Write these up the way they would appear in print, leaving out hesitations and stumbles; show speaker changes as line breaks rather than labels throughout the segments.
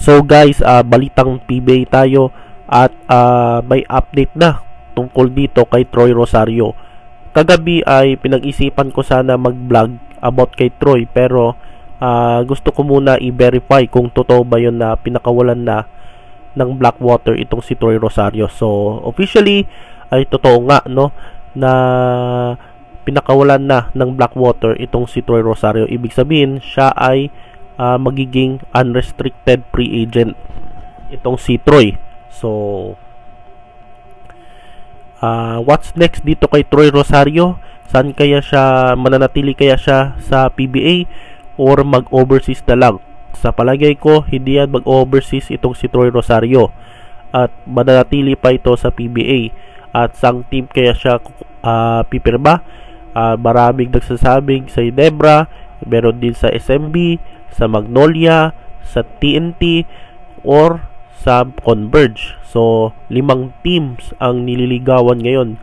So guys, balitang PBA tayo at may update na tungkol dito kay Troy Rosario. Kagabi ay pinag-isipan ko sana mag-vlog about kay Troy, pero gusto ko muna i-verify kung totoo ba yun na pinakawalan na ng Blackwater itong si Troy Rosario. So officially ay totoo nga, no, na pinakawalan na ng Blackwater itong si Troy Rosario. Ibig sabihin siya ay magiging unrestricted free agent itong si Troy. So what's next dito kay Troy Rosario? Saan kaya siya mananatili, kaya siya sa PBA or mag-overseas na lang? Sa palagay ko, hindi yan mag-overseas itong si Troy Rosario at mananatili pa ito sa PBA. At sang team kaya siya pipirma? Maraming nagsasabing sa Ginebra, meron din sa SMB, sa Magnolia, sa TNT, or sa Converge. So 5 teams ang nililigawan ngayon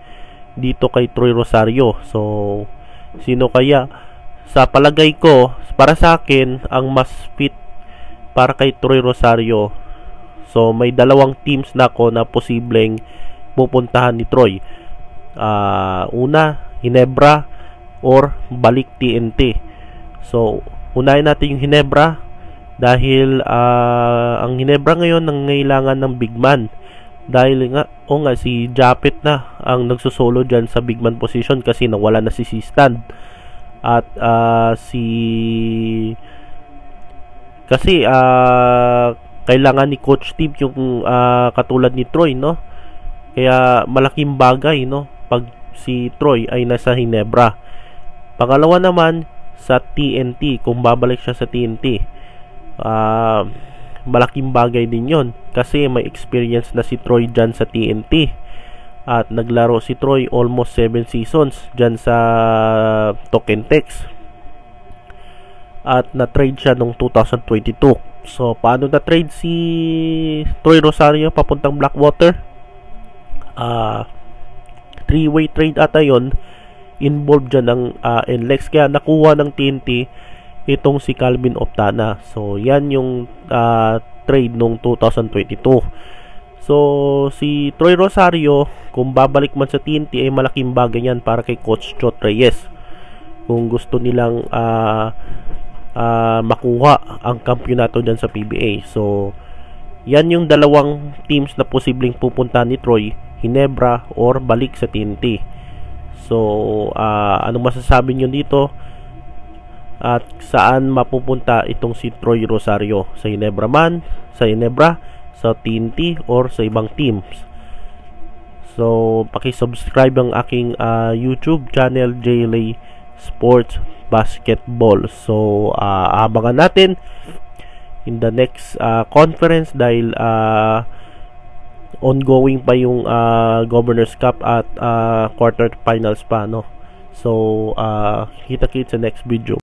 dito kay Troy Rosario. So sino kaya? Sa palagay ko, para sa akin, ang mas fit para kay Troy Rosario, so may 2 teams na ako na posibleng pupuntahan ni Troy. Una, Ginebra or balik TNT. So unahin natin yung Ginebra dahil ang Ginebra ngayon nangangailangan ng big man, dahil nga si Japet na ang nagsusolo dyan sa big man position kasi nawala na si Stan at kailangan ni Coach Steve yung katulad ni Troy, no? Kaya malaking bagay, no, pag si Troy ay nasa Ginebra. Pangalawa naman, sa TNT, kung babalik siya sa TNT, malaking bagay din yon kasi may experience na si Troy dyan sa TNT at naglaro si Troy almost 7 seasons dyan sa Token Tex at na-trade siya noong 2022. So paano na-trade si Troy Rosario papuntang Blackwater? 3-way trade ata yon. Involved dyan ng NLEX, kaya nakuha ng TNT itong si Calvin Optana. So yan yung trade nung 2022. So si Troy Rosario, kung babalik man sa TNT, ay malaking bagay yan para kay Coach Chot Reyes kung gusto nilang makuha ang kampyonato dyan sa PBA. So yan yung 2 teams na posibleng pupunta ni Troy, Ginebra or balik sa TNT. So anong masasabi nyo dito? At saan mapupunta itong si Troy Rosario? Sa Ginebra man, sa TNT, or sa ibang teams? So paki-subscribe ang aking YouTube channel, JLA Sports Basketball. So abangan natin in the next conference dahil ongoing pa yung Governor's Cup at quarterfinals pa, no? So kita-kits sa next video.